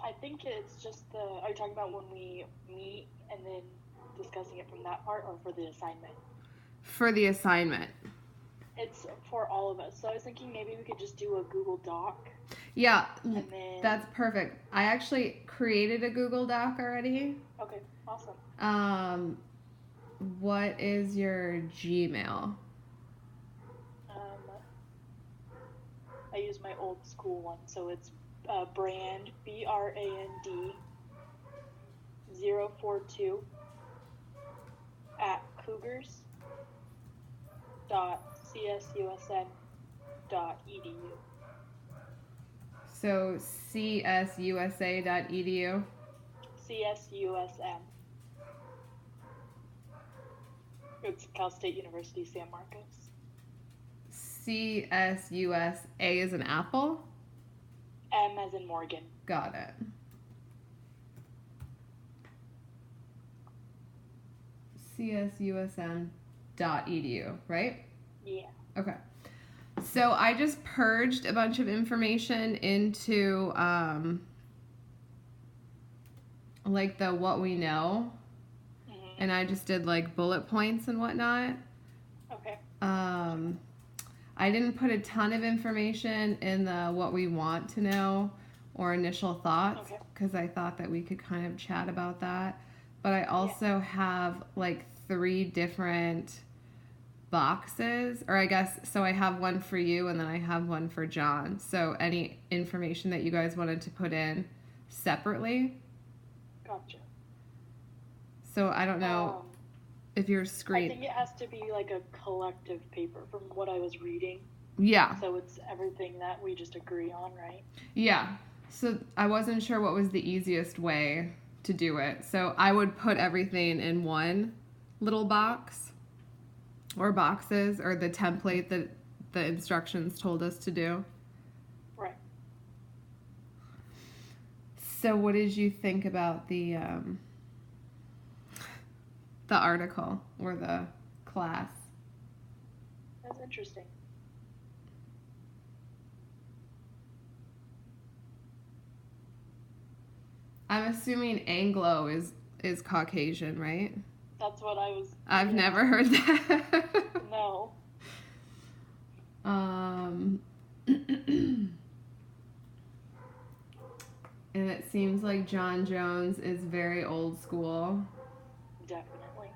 I think it's just are you talking about when we meet and then discussing it from that part or for the assignment? For the assignment. It's for all of us. So I was thinking maybe we could just do a Google Doc. Yeah, and then... that's perfect. I actually created a Google Doc already. Okay, awesome. What is your Gmail? I use my old school one, so it's brand BRAND 042 at cougars.csusm.edu. So csusa.edu. CSUSM. It's Cal State University San Marcos. CSUS. A as in apple? M as in Morgan. Got it. csusm.edu, right? Yeah. Okay. So I just purged a bunch of information into like the what we know. And I just did like bullet points and whatnot. Okay. I didn't put a ton of information in the what we want to know or initial thoughts because I thought that we could kind of chat about that. But I also have like 3 different boxes, or I guess, so I have one for you and then I have one for John. So any information that you guys wanted to put in separately. Gotcha. So I don't know if your screen... I think it has to be like a collective paper from what I was reading. Yeah. So it's everything that we just agree on, right? Yeah. So I wasn't sure what was the easiest way to do it. So I would put everything in one little box or boxes or the template that the instructions told us to do. Right. So what did you think about the article or the class? That's interesting. I'm assuming Anglo is Caucasian, right? That's what I was... I've never heard that. No. And it seems like John Jones is very old school. Definitely.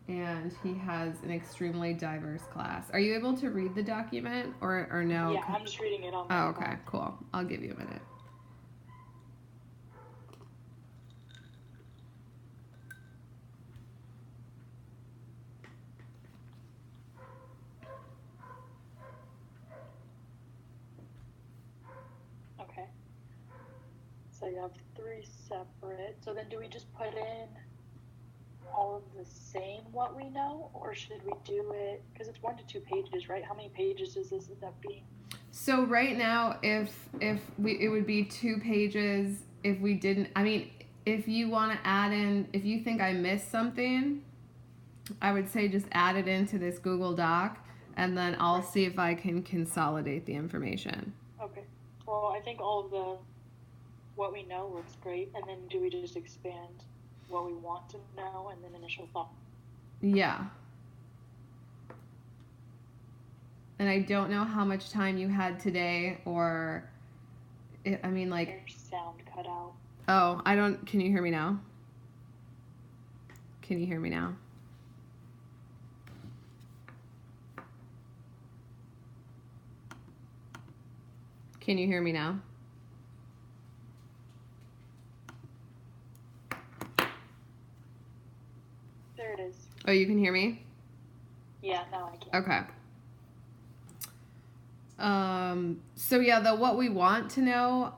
And he has an extremely diverse class. Are you able to read the document or no? Yeah, I'm just reading it on my okay, cool. I'll give you a minute. Okay. So you have 3 separate. So then do we just put in all of the same what we know, or should we do it, because it's 1 to 2 pages, right? How many pages does this end up being? So right now, it would be 2 pages if we didn't. I mean, if you want to add in, if you think I missed something, I would say just add it into this Google Doc, and then I'll see if I can consolidate the information. Okay. Well, I think all of the what we know looks great, and then do we just expand what we want to know and then initial thought? Yeah. And I don't know how much time you had today, or I mean, like... Your sound cut out. Oh, I don't... Can you hear me now? Can you hear me now? Can you hear me now? There it is. Oh, you can hear me? Yeah, now I can. Okay. So yeah, the what we want to know,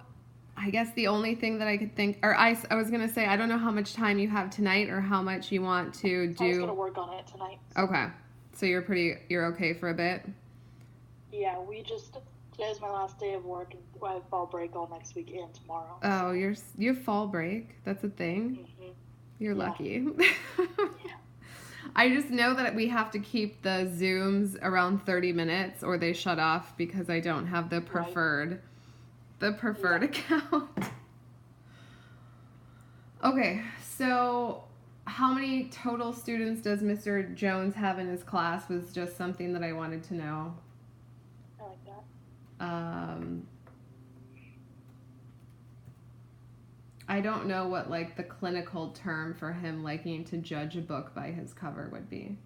I guess the only thing that I could think, or I was going to say, I don't know how much time you have tonight or how much you want to do. I was going to work on it tonight. So. Okay. So you're okay for a bit? Yeah, today's my last day of work, and I have fall break all next week and tomorrow. Oh, you have fall break? That's a thing? Mm-hmm. You're lucky. Yeah. I just know that we have to keep the Zooms around 30 minutes or they shut off because I don't have the preferred The preferred account. Okay, so how many total students does Mr. Jones have in his class was just something that I wanted to know. I like that. I don't know what like the clinical term for him liking to judge a book by his cover would be.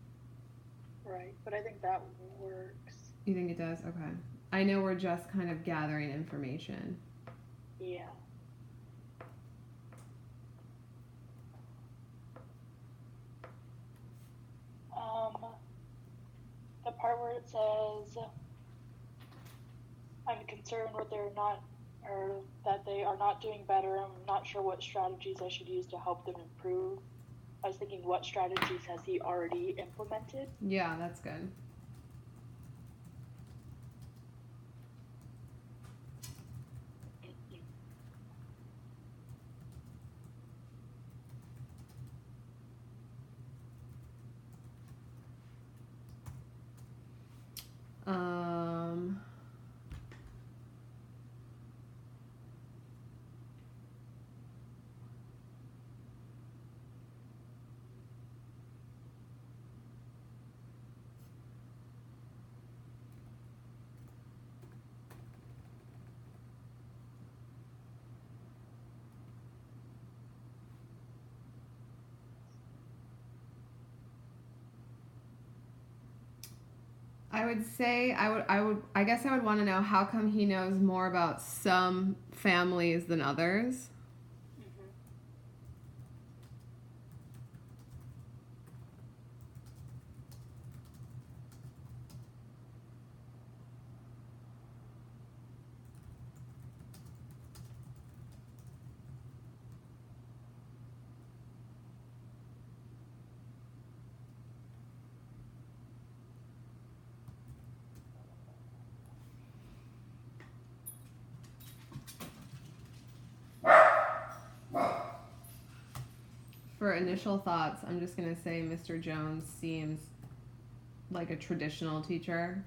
Right, but I think that works. You think it does? Okay. I know we're just kind of gathering information. Yeah. The part where it says, I'm concerned with that they are not doing better. I'm not sure what strategies I should use to help them improve. I was thinking, what strategies has he already implemented? Yeah, that's good. I would say I guess I would want to know how come he knows more about some families than others. For initial thoughts, I'm just going to say Mr. Jones seems like a traditional teacher.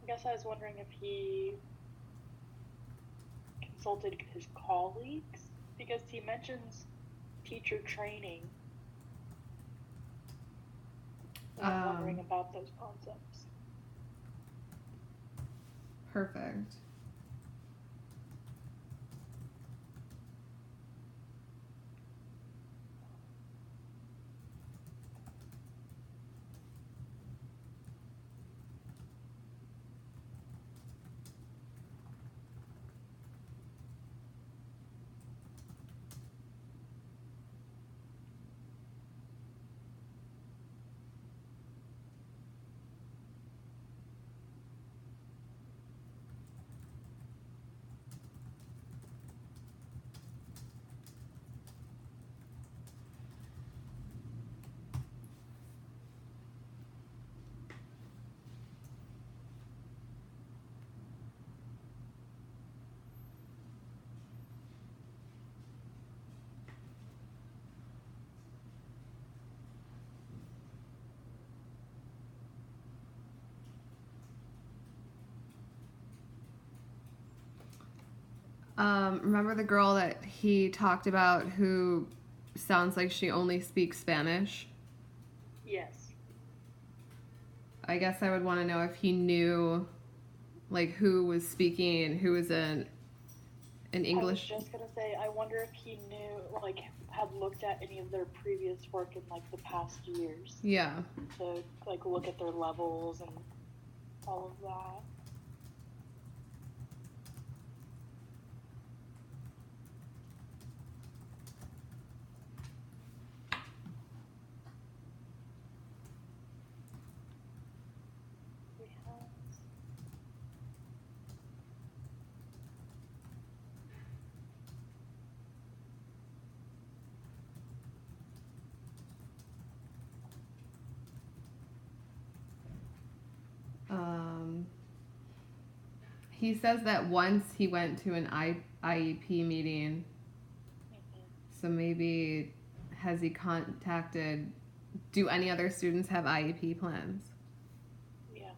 I guess I was wondering if he consulted his colleagues, because he mentions teacher training. I'm wondering about those concepts. Perfect. Remember the girl that he talked about who sounds like she only speaks Spanish? Yes. I guess I would want to know if he knew, like, who was speaking and who was in English. I was just gonna say, I wonder if he knew, like, had looked at any of their previous work in, like, the past years. Yeah. To, like, look at their levels and all of that. he says that once he went to an IEP meeting, so maybe has he contacted, do any other students have IEP plans? Yeah.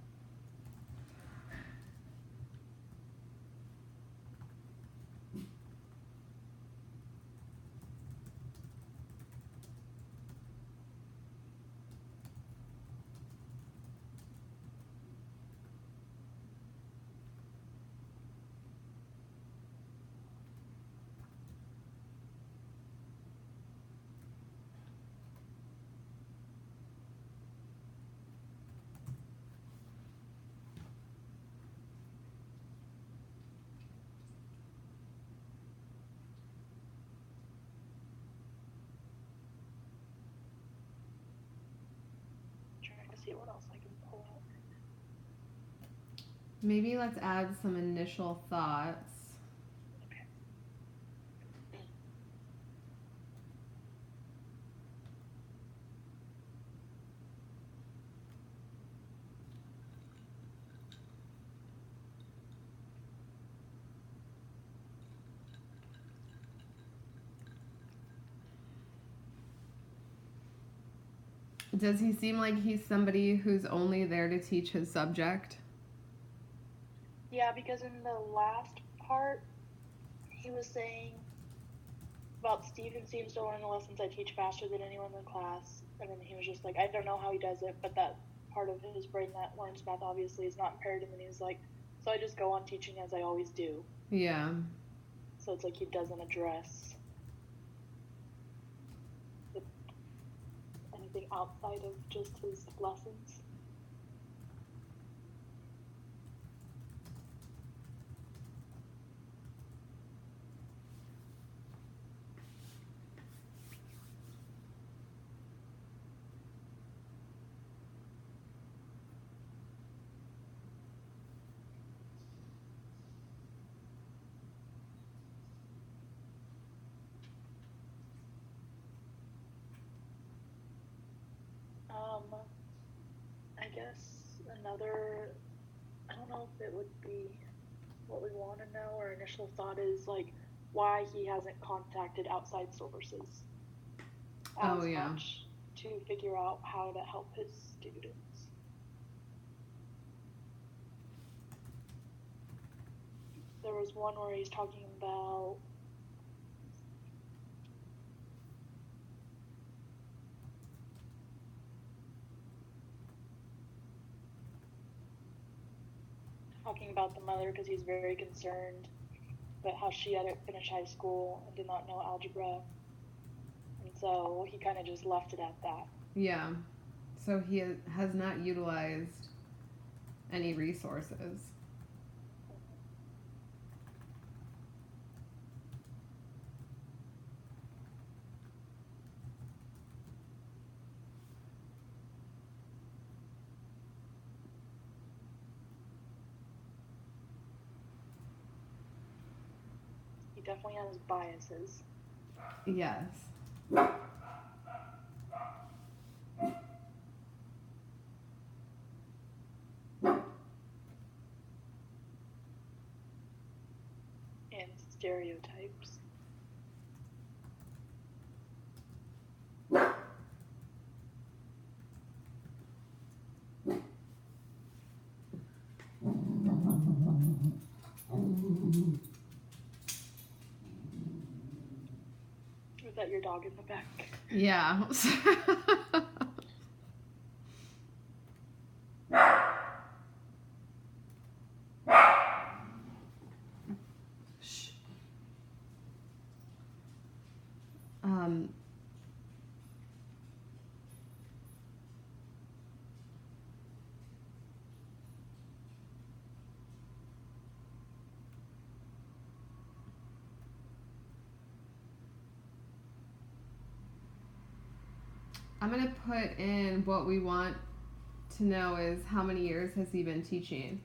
Trying to see what else I can pull out. Maybe let's add some initial thoughts. Does he seem like he's somebody who's only there to teach his subject? Yeah, because in the last part, he was saying about Steven seems to learn the lessons I teach faster than anyone in the class. And then he was just like, I don't know how he does it, but that part of his brain that learns math obviously is not impaired. And then he was like, so I just go on teaching as I always do. Yeah. So it's like he doesn't address anything outside of just his lessons. I guess another, I don't know if it would be what we want to know. Our initial thought is like why he hasn't contacted outside sources as much to figure out how to help his students. There was one where he's talking about the mother because he's very concerned about how she had to finish high school and did not know algebra. And so he kind of just left it at that. Yeah. So he has not utilized any resources. Definitely has biases. Yes. And stereotypes. Is that your dog in the back? Yeah. Shh. I'm going to put in what we want to know is how many years has he been teaching?